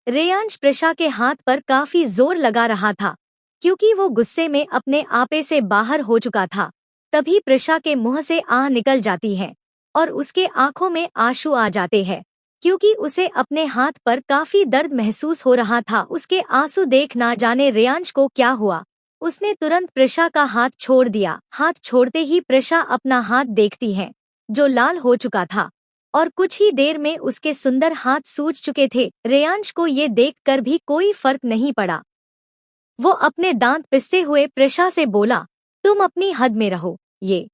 रेयांश प्रिशा के हाथ पर काफी जोर लगा रहा था, क्योंकि वो गुस्से में अपने आपे से बाहर हो चुका था। तभी प्रिशा के मुंह से आह निकल जाती है और उसके आंखों में आंसू आ जाते हैं, क्योंकि उसे अपने हाथ पर काफी दर्द महसूस हो रहा था। उसके आंसू देख ना जाने रेयांश को क्या हुआ, उसने तुरंत प्रिशा का हाथ छोड़ दिया। हाथ छोड़ते ही प्रिशा अपना हाथ देखती है, जो लाल हो चुका था, और कुछ ही देर में उसके सुंदर हाथ सूज चुके थे। रेयांश को ये देखकर भी कोई फर्क नहीं पड़ा। वो अपने दांत पिसते हुए प्रिशा से बोला, तुम अपनी हद में रहो, ये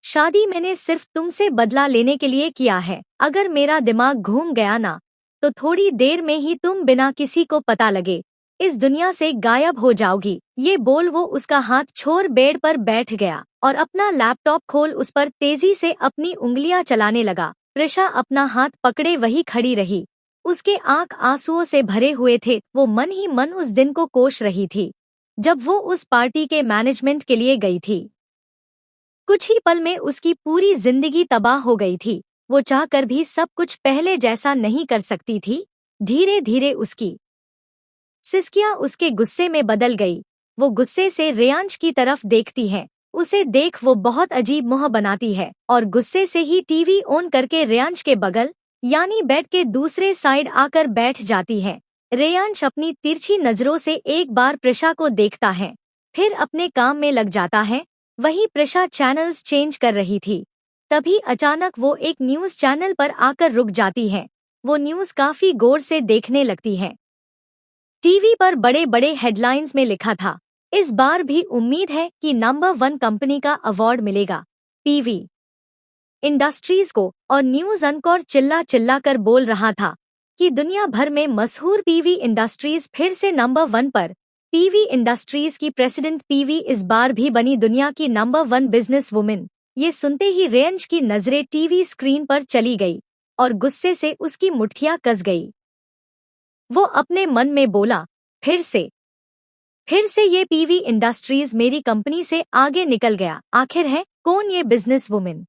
शादी मैंने सिर्फ तुमसे बदला लेने के लिए किया है। अगर मेरा दिमाग घूम गया ना, तो थोड़ी देर में ही तुम बिना किसी को पता लगे इस दुनिया से गायब हो जाओगी। ये बोल वो उसका हाथ छोड़ बेड पर बैठ गया और अपना लैपटॉप खोल उस पर तेजी से अपनी उंगलियां चलाने लगा। प्रिशा अपना हाथ पकड़े वही खड़ी रही, उसके आंख आंसुओं से भरे हुए थे। वो मन ही मन उस दिन को कोस रही थी जब वो उस पार्टी के मैनेजमेंट के लिए गई थी। कुछ ही पल में उसकी पूरी जिंदगी तबाह हो गई थी। वो चाहकर भी सब कुछ पहले जैसा नहीं कर सकती थी। धीरे धीरे उसकी सिसकियां उसके गुस्से में बदल गई। वो गुस्से से रेयांश की तरफ देखती है, उसे देख वो बहुत अजीब मुंह बनाती है और गुस्से से ही टीवी ऑन करके रेयांश के बगल यानी बेड के दूसरे साइड आकर बैठ जाती है। रेयांश अपनी तिरछी नजरों से एक बार प्रिशा को देखता है, फिर अपने काम में लग जाता है। वहीं प्रिशा चैनल्स चेंज कर रही थी। तभी अचानक वो एक न्यूज चैनल पर आकर रुक जाती है। वो न्यूज काफी गौर से देखने लगती है। टीवी पर बड़े बड़े हेडलाइंस में लिखा था, इस बार भी उम्मीद है कि नंबर 1 कंपनी का अवार्ड मिलेगा पीवी इंडस्ट्रीज को। और न्यूज एंकर चिल्ला चिल्ला कर बोल रहा था कि दुनिया भर में मशहूर पीवी इंडस्ट्रीज फिर से नंबर 1 पर। पीवी इंडस्ट्रीज की प्रेसिडेंट पीवी इस बार भी बनी दुनिया की नंबर 1 बिजनेस वुमेन। ये सुनते ही रेयांश की नजरें टीवी स्क्रीन पर चली गई और गुस्से से उसकी मुट्ठियां कस गई। वो अपने मन में बोला, फिर से ये पीवी इंडस्ट्रीज मेरी कंपनी से आगे निकल गया। आखिर है कौन ये बिजनेस वुमेन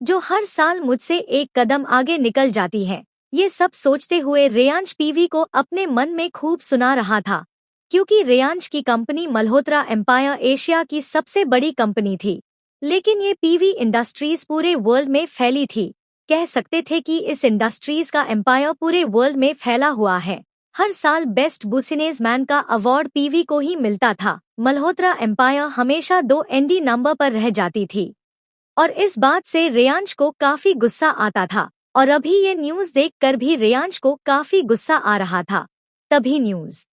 जो हर साल मुझसे एक कदम आगे निकल जाती है। ये सब सोचते हुए रेयांश पीवी को अपने मन में खूब सुना रहा था, क्योंकि रेयांश की कंपनी मल्होत्रा एम्पायर एशिया की सबसे बड़ी कंपनी थी। लेकिन ये पीवी इंडस्ट्रीज पूरे वर्ल्ड में फैली थी। कह सकते थे कि इस इंडस्ट्रीज का एम्पायर पूरे वर्ल्ड में फैला हुआ है। हर साल बेस्ट बिजनेस मैन का अवार्ड पीवी को ही मिलता था। मल्होत्रा एम्पायर हमेशा 2 एनडी नंबर पर रह जाती थी और इस बात से रेयांश को काफी गुस्सा आता था। और अभी ये न्यूज देखकर भी रेयांश को काफी गुस्सा आ रहा था। तभी न्यूज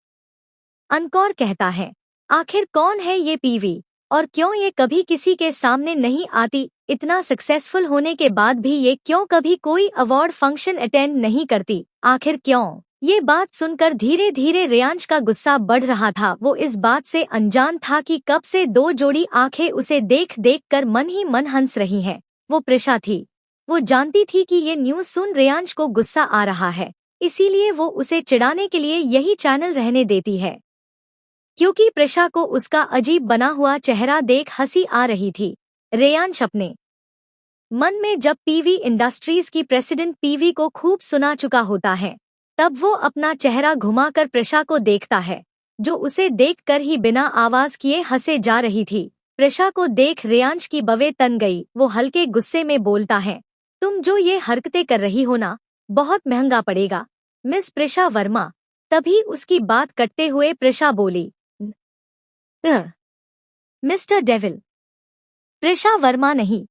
एंकर कहता है, आखिर कौन है ये पीवी और क्यों ये कभी किसी के सामने नहीं आती? इतना सक्सेसफुल होने के बाद भी ये क्यों कभी कोई अवार्ड फंक्शन अटेंड नहीं करती? आखिर क्यों? ये बात सुनकर धीरे धीरे रेयांश का गुस्सा बढ़ रहा था। वो इस बात से अनजान था कि कब से 2 जोड़ी आंखें उसे देख देख कर मन ही मन हंस रही हैं। वो प्रिशा थी। वो जानती थी कि ये न्यूज सुन रेयांश को गुस्सा आ रहा है, इसीलिए वो उसे चिढ़ाने के लिए यही चैनल रहने देती है। क्योंकि प्रिशा को उसका अजीब बना हुआ चेहरा देख हंसी आ रही थी। रेयांश अपने मन में जब पीवी इंडस्ट्रीज की प्रेसिडेंट पीवी को खूब सुना चुका होता है, तब वो अपना चेहरा घुमाकर प्रिशा को देखता है, जो उसे देखकर ही बिना आवाज किए हंसे जा रही थी। प्रिशा को देख रेयांश की बवें तन गई। वो हल्के गुस्से में बोलता है, तुम जो ये हरकतें कर रही हो ना, बहुत महंगा पड़ेगा मिस प्रिशा वर्मा। तभी उसकी बात कटते हुए प्रिशा बोली, मिस्टर डेविल, प्रिशा वर्मा नहीं,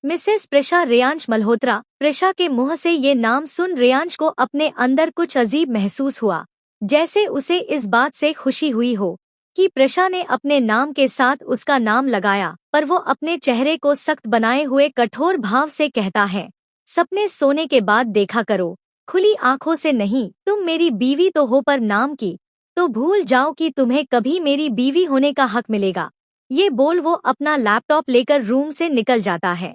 मिसेस प्रिशा। रेयांश मल्होत्रा। प्रिशा के मुंह से ये नाम सुन रेयांश को अपने अंदर कुछ अजीब महसूस हुआ, जैसे उसे इस बात से खुशी हुई हो कि प्रिशा ने अपने नाम के साथ उसका नाम लगाया। पर वो अपने चेहरे को सख्त बनाए हुए कठोर भाव से कहता है, सपने सोने के बाद देखा करो, खुली आंखों से नहीं। तुम मेरी बीवी तो हो, पर नाम की तो भूल जाओ कि तुम्हें कभी मेरी बीवी होने का हक मिलेगा। ये बोल वो अपना लैपटॉप लेकर रूम से निकल जाता है।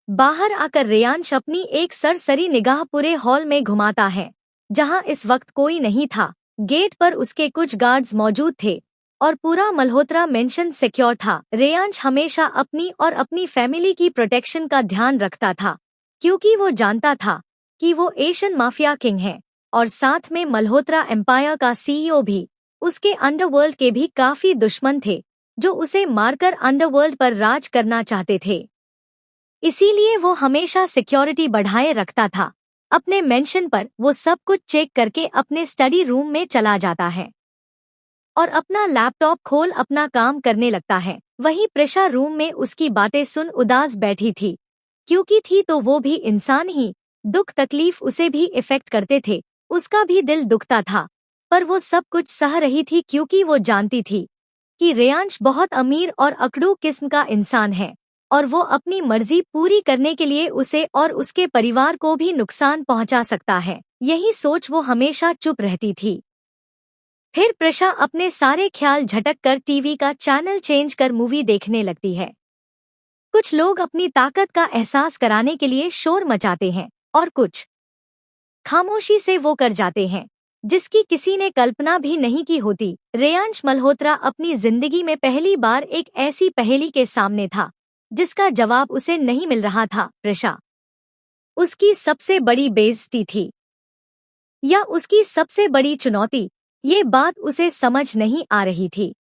बाहर आकर रेयांश अपनी एक सरसरी निगाह पूरे हॉल में घुमाता है, जहां इस वक्त कोई नहीं था। गेट पर उसके कुछ गार्ड्स मौजूद थे और पूरा मल्होत्रा मेंशन सिक्योर था। रेयांश हमेशा अपनी और अपनी फैमिली की प्रोटेक्शन का ध्यान रखता था, क्योंकि वो जानता था कि वो एशियन माफिया किंग है। और साथ में मल्होत्रा एम्पायर का सीईओ भी उसके अंडरवर्ल्ड के भी काफी दुश्मन थे, जो उसे मारकर अंडरवर्ल्ड पर राज करना चाहते थे। इसीलिए वो हमेशा सिक्योरिटी बढ़ाए रखता था। अपने मेंशन पर वो सब कुछ चेक करके अपने स्टडी रूम में चला जाता है और अपना लैपटॉप खोल अपना काम करने लगता है। वहीं प्रिशा रूम में उसकी बातें सुन उदास बैठी थी, क्योंकि थी तो वो भी इंसान ही, दुख तकलीफ उसे भी इफेक्ट करते थे, उसका भी दिल दुखता था, पर वो सब कुछ सह रही थी क्योंकि वो जानती थी कि रेयांश बहुत अमीर और अकड़ू किस्म का इंसान है और वो अपनी मर्जी पूरी करने के लिए उसे और उसके परिवार को भी नुकसान पहुंचा सकता है। यही सोच वो हमेशा चुप रहती थी। फिर प्रिशा अपने सारे ख्याल झटक कर टीवी का चैनल चेंज कर मूवी देखने लगती है। कुछ लोग अपनी ताकत का एहसास कराने के लिए शोर मचाते हैं और कुछ खामोशी से वो कर जाते हैं जिसकी किसी ने कल्पना भी नहीं की होती। रेयांश मल्होत्रा अपनी जिंदगी में पहली बार एक ऐसी पहेली के सामने था जिसका जवाब उसे नहीं मिल रहा था। प्रिशा उसकी सबसे बड़ी बेइज्जती थी या उसकी सबसे बड़ी चुनौती, ये बात उसे समझ नहीं आ रही थी।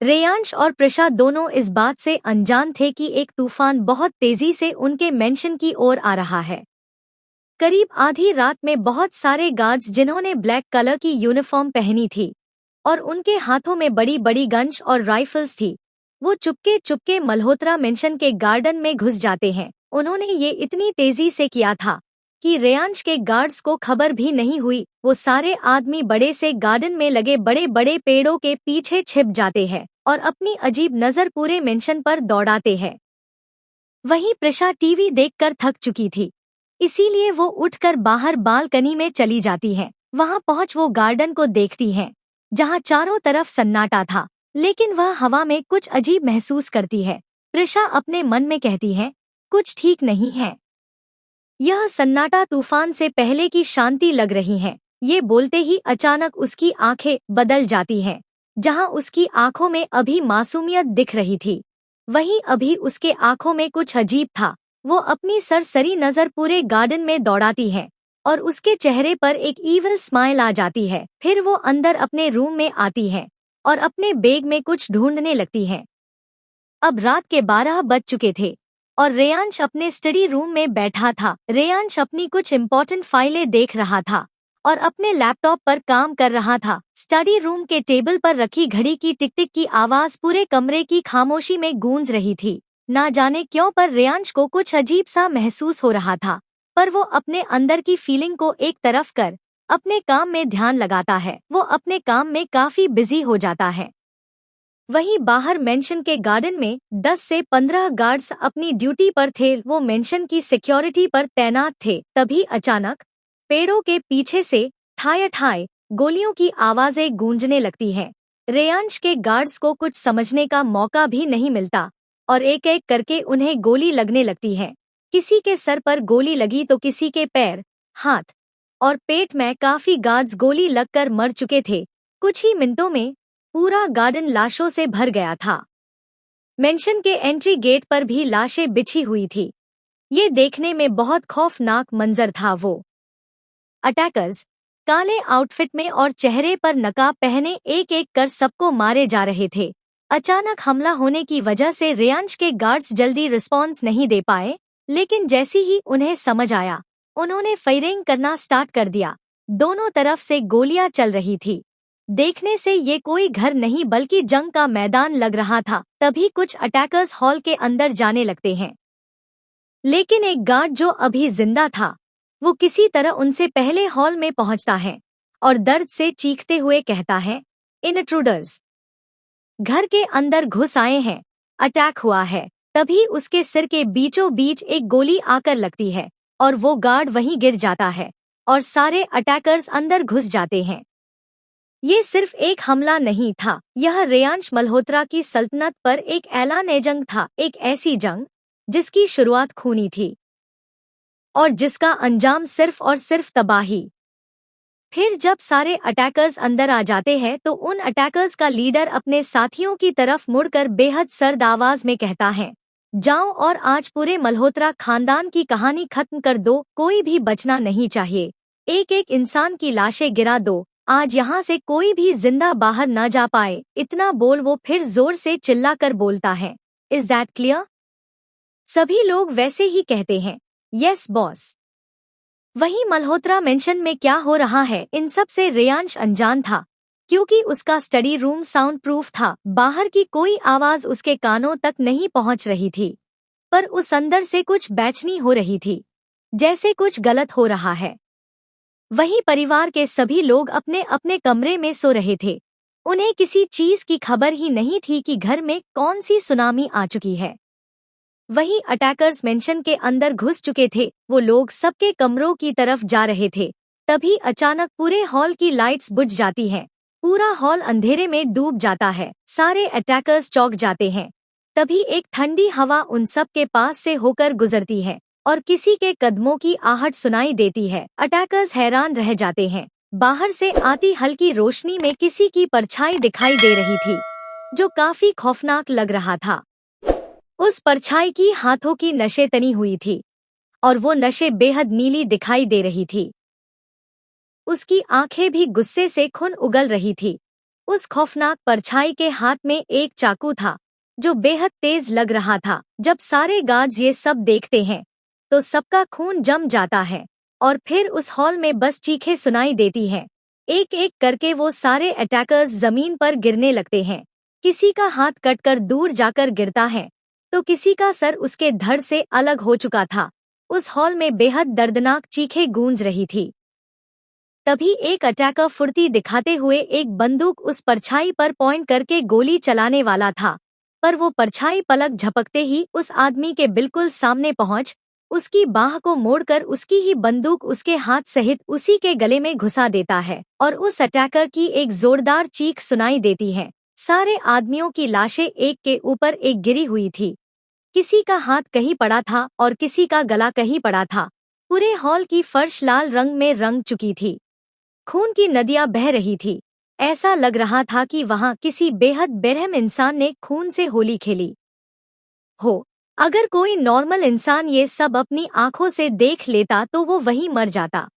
रेयांश और प्रिशा दोनों इस बात से अनजान थे कि एक तूफान बहुत तेजी से उनके मेंशन की ओर आ रहा है। करीब आधी रात में बहुत सारे गार्ड्स जिन्होंने ब्लैक कलर की यूनिफॉर्म पहनी थी और उनके हाथों में बड़ी बड़ी गन्स और राइफल्स थी, वो चुपके चुपके मल्होत्रा मेंशन के गार्डन में घुस जाते हैं। उन्होंने ये इतनी तेजी से किया था कि रेयांश के गार्ड्स को खबर भी नहीं हुई। वो सारे आदमी बड़े से गार्डन में लगे बड़े बड़े पेड़ों के पीछे छिप जाते हैं और अपनी अजीब नजर पूरे मेंशन पर दौड़ाते हैं। वहीं प्रिशा टीवी देखकर थक चुकी थी, इसीलिए वो उठकर बाहर बालकनी में चली जाती है। वहां पहुंच वो गार्डन को देखती है जहां चारों तरफ सन्नाटा था, लेकिन वह हवा में कुछ अजीब महसूस करती है। प्रिशा अपने मन में कहती है, कुछ ठीक नहीं है, यह सन्नाटा तूफान से पहले की शांति लग रही है। ये बोलते ही अचानक उसकी आंखें बदल जाती हैं। जहां उसकी आंखों में अभी मासूमियत दिख रही थी, वहीं अभी उसके आंखों में कुछ अजीब था। वो अपनी सरसरी नजर पूरे गार्डन में दौड़ाती है और उसके चेहरे पर एक ईविल स्माइल आ जाती है। फिर वो अंदर अपने रूम में आती है और अपने बैग में कुछ ढूंढने लगती है। अब रात के 12 बज चुके थे और रेयांश अपने स्टडी रूम में बैठा था। रेयांश अपनी कुछ इम्पोर्टेंट फाइलें देख रहा था और अपने लैपटॉप पर काम कर रहा था। स्टडी रूम के टेबल पर रखी घड़ी की टिक टिक की आवाज पूरे कमरे की खामोशी में गूंज रही थी। ना जाने क्यों पर रेयांश को कुछ अजीब सा महसूस हो रहा था, पर वो अपने अंदर की फीलिंग को एक तरफ कर अपने काम में ध्यान लगाता है। वो अपने काम में काफी बिजी हो जाता है। वहीं बाहर मेंशन के गार्डन में 10 से 15 गार्ड्स अपनी ड्यूटी पर थे। वो मेंशन की सिक्योरिटी पर तैनात थे। तभी अचानक पेड़ों के पीछे से ठाय ठाय गोलियों की आवाजें गूंजने लगती हैं। रेयांश के गार्ड्स को कुछ समझने का मौका भी नहीं मिलता और एक एक करके उन्हें गोली लगने लगती है। किसी के सर पर गोली लगी तो किसी के पैर, हाथ और पेट में। काफी गार्ड्स गोली लगकर मर चुके थे। कुछ ही मिनटों में पूरा गार्डन लाशों से भर गया था। मेंशन के एंट्री गेट पर भी लाशें बिछी हुई थी। ये देखने में बहुत खौफनाक मंजर था। वो अटैकर्स काले आउटफिट में और चेहरे पर नकाब पहने एक एक कर सबको मारे जा रहे थे। अचानक हमला होने की वजह से रेयांश के गार्ड्स जल्दी रिस्पॉन्स नहीं दे पाए, लेकिन जैसी ही उन्हें समझ आया, उन्होंने फायरिंग करना स्टार्ट कर दिया। दोनों तरफ से गोलियां चल रही थी। देखने से ये कोई घर नहीं बल्कि जंग का मैदान लग रहा था। तभी कुछ अटैकर्स हॉल के अंदर जाने लगते हैं, लेकिन एक गार्ड जो अभी जिंदा था, वो किसी तरह उनसे पहले हॉल में पहुंचता है और दर्द से चीखते हुए कहता है, इंट्रूडर्स घर के अंदर घुस आए हैं, अटैक हुआ है। तभी उसके सिर के बीचों बीच एक गोली आकर लगती है और वो गार्ड वहीं गिर जाता है और सारे अटैकर्स अंदर घुस जाते हैं। ये सिर्फ एक हमला नहीं था, यह रेयांश मल्होत्रा की सल्तनत पर एक ऐलान जंग था। एक ऐसी जंग जिसकी शुरुआत खूनी थी और जिसका अंजाम सिर्फ और सिर्फ तबाही। फिर जब सारे अटैकर्स अंदर आ जाते हैं तो उन अटैकर्स का लीडर अपने साथियों की तरफ मुड़कर बेहद सर्द आवाज में कहता है, जाओ और आज पूरे मल्होत्रा खानदान की कहानी खत्म कर दो, कोई भी बचना नहीं चाहिए। एक एक इंसान की लाशें गिरा दो, आज यहाँ से कोई भी जिंदा बाहर न जा पाए, इतना बोल वो फिर जोर से चिल्लाकर बोलता है। Is that clear? सभी लोग वैसे ही कहते हैं, यस बॉस। वहीं मल्होत्रा मेंशन में क्या हो रहा है इन सब से रेयांश अनजान था, क्योंकि उसका स्टडी रूम साउंड प्रूफ था। बाहर की कोई आवाज उसके कानों तक नहीं पहुंच रही थी, पर उस अंदर से कुछ बेचैनी हो रही थी, जैसे कुछ गलत हो रहा है। वहीं परिवार के सभी लोग अपने अपने कमरे में सो रहे थे। उन्हें किसी चीज की खबर ही नहीं थी कि घर में कौन सी सुनामी आ चुकी है। वहीं अटैकर्स मेंशन के अंदर घुस चुके थे। वो लोग सबके कमरों की तरफ जा रहे थे। तभी अचानक पूरे हॉल की लाइट्स बुझ जाती हैं। पूरा हॉल अंधेरे में डूब जाता है। सारे अटैकर्स चौंक जाते हैं। तभी एक ठंडी हवा उन सब के पास से होकर गुजरती है और किसी के कदमों की आहट सुनाई देती है। अटैकर्स हैरान रह जाते हैं। बाहर से आती हल्की रोशनी में किसी की परछाई दिखाई दे रही थी, जो काफी खौफनाक लग रहा था। उस परछाई की हाथों की नशे तनी हुई थी और वो नशे बेहद नीली दिखाई दे रही थी। उसकी आंखें भी गुस्से से खून उगल रही थी। उस खौफनाक परछाई के हाथ में एक चाकू था, जो बेहद तेज लग रहा था। जब सारे गार्ड्स ये सब देखते हैं, तो सबका खून जम जाता है और फिर उस हॉल में बस चीखें सुनाई देती हैं। एक एक करके वो सारे अटैकर्स जमीन पर गिरने लगते हैं। किसी का हाथ कटकर दूर जाकर गिरता है, तो किसी का सर उसके धड़ से अलग हो चुका था। उस हॉल में बेहद दर्दनाक चीखें गूंज रही थी। तभी एक अटैकर फुर्ती दिखाते हुए एक बंदूक उस परछाई पर पॉइंट करके गोली चलाने वाला था, पर वो परछाई पलक झपकते ही उस आदमी के बिल्कुल सामने पहुंच उसकी बाह को मोड़कर उसकी ही बंदूक उसके हाथ सहित उसी के गले में घुसा देता है और उस अटैकर की एक जोरदार चीख सुनाई देती है। सारे आदमियों की लाशें एक के ऊपर एक गिरी हुई थी। किसी का हाथ कहीं पड़ा था और किसी का गला कहीं पड़ा था। पूरे हॉल की फर्श लाल रंग में रंग चुकी थी। खून की नदियां बह रही थी। ऐसा लग रहा था कि वहां किसी बेहद बेरहम इंसान ने खून से होली खेली हो। अगर कोई नॉर्मल इंसान ये सब अपनी आंखों से देख लेता तो वो वहीं मर जाता।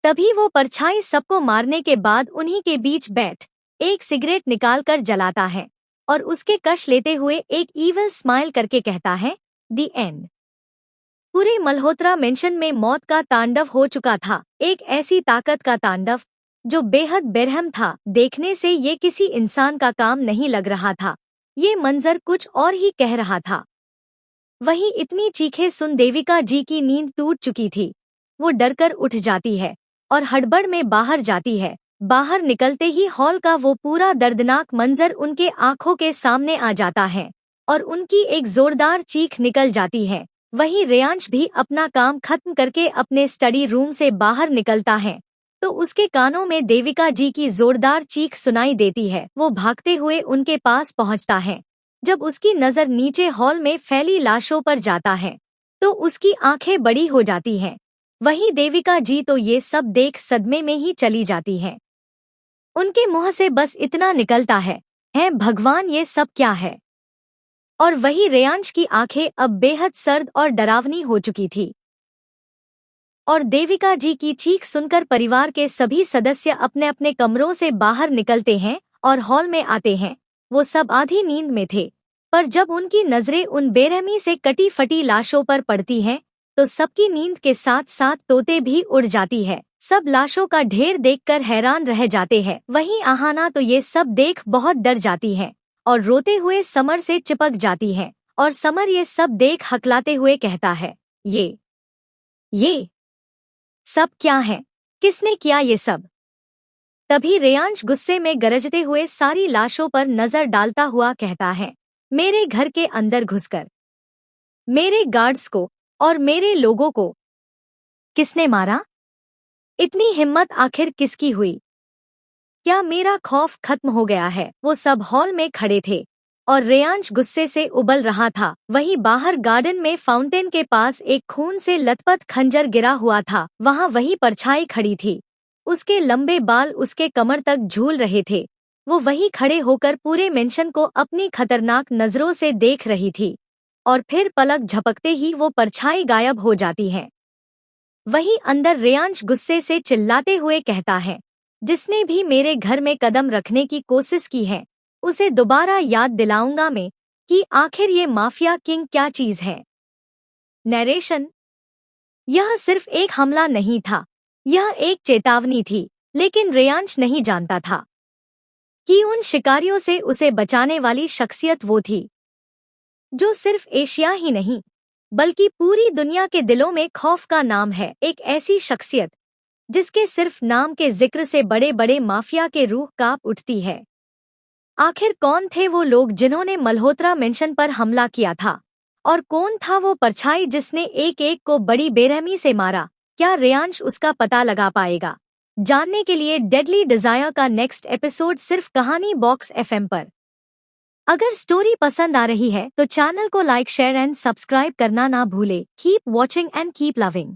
तभी वो परछाई सबको मारने के बाद उन्हीं के बीच बैठ एक सिगरेट निकालकर जलाता है और उसके कश लेते हुए एक ईविल स्माइल करके कहता है, द एंड। पूरे मल्होत्रा मेंशन में मौत का तांडव हो चुका था। एक ऐसी ताकत का तांडव जो बेहद बेरहम था। देखने से ये किसी इंसान का काम नहीं लग रहा था। ये मंजर कुछ और ही कह रहा था। वहीं इतनी चीखें सुन देविका जी की नींद टूट चुकी थी। वो डरकर उठ जाती है और हड़बड़ में बाहर जाती है। बाहर निकलते ही हॉल का वो पूरा दर्दनाक मंजर उनके आंखों के सामने आ जाता है और उनकी एक जोरदार चीख निकल जाती है। वहीं रेयांश भी अपना काम खत्म करके अपने स्टडी रूम से बाहर निकलता है, तो उसके कानों में देविका जी की जोरदार चीख सुनाई देती है। वो भागते हुए उनके पास पहुंचता है। जब उसकी नजर नीचे हॉल में फैली लाशों पर जाता है, तो उसकी आंखें बड़ी हो जाती हैं। वहीं देविका जी तो ये सब देख सदमे में ही चली जाती हैं। उनके मुंह से बस इतना निकलता है, "हैं भगवान, ये सब क्या है?" और वही रेयांश की आंखें अब बेहद सर्द और डरावनी हो चुकी थी। और देविका जी की चीख सुनकर परिवार के सभी सदस्य अपने अपने कमरों से बाहर निकलते हैं और हॉल में आते हैं। वो सब आधी नींद में थे, पर जब उनकी नजरें उन बेरहमी से कटी फटी लाशों पर पड़ती हैं, तो सबकी नींद के साथ साथ तोते भी उड़ जाती है। सब लाशों का ढेर देखकर हैरान रह जाते हैं। वहीं आहाना तो ये सब देख बहुत डर जाती है और रोते हुए समर से चिपक जाती है और समर ये सब देख हकलाते हुए कहता है, ये सब क्या है? किसने किया ये सब? तभी रेयांश गुस्से में गरजते हुए सारी लाशों पर नजर डालता हुआ कहता है, मेरे घर के अंदर घुसकर मेरे गार्ड्स को और मेरे लोगों को किसने मारा? इतनी हिम्मत आखिर किसकी हुई? क्या मेरा खौफ खत्म हो गया है? वो सब हॉल में खड़े थे और रेयांश गुस्से से उबल रहा था। वहीं बाहर गार्डन में फाउंटेन के पास एक खून से लथपथ खंजर गिरा हुआ था। वहां वही परछाई खड़ी थी। उसके लंबे बाल उसके कमर तक झूल रहे थे। वो वही खड़े होकर पूरे मेंशन को अपनी खतरनाक नजरों से देख रही थी और फिर पलक झपकते ही वो परछाई गायब हो जाती है। वहीं अंदर रेयांश गुस्से से चिल्लाते हुए कहता है, जिसने भी मेरे घर में कदम रखने की कोशिश की है उसे दोबारा याद दिलाऊंगा मैं कि आखिर ये माफिया किंग क्या चीज है। नरेशन। यह सिर्फ एक हमला नहीं था, यह एक चेतावनी थी, लेकिन रेयांश नहीं जानता था कि उन शिकारियों से उसे बचाने वाली शख्सियत वो थी जो सिर्फ एशिया ही नहीं बल्कि पूरी दुनिया के दिलों में खौफ का नाम है। एक ऐसी शख्सियत जिसके सिर्फ नाम के जिक्र से बड़े बड़े माफिया के रूह कांप उठती है। आखिर कौन थे वो लोग जिन्होंने मल्होत्रा मेंशन पर हमला किया था, और कौन था वो परछाई जिसने एक एक को बड़ी बेरहमी से मारा? क्या रेयांश उसका पता लगा पाएगा? जानने के लिए डेडली डिजायर का नेक्स्ट एपिसोड सिर्फ कहानी बॉक्स एफएम पर। अगर स्टोरी पसंद आ रही है तो चैनल को लाइक शेयर एंड सब्सक्राइब करना ना भूले। Keep watching and keep loving.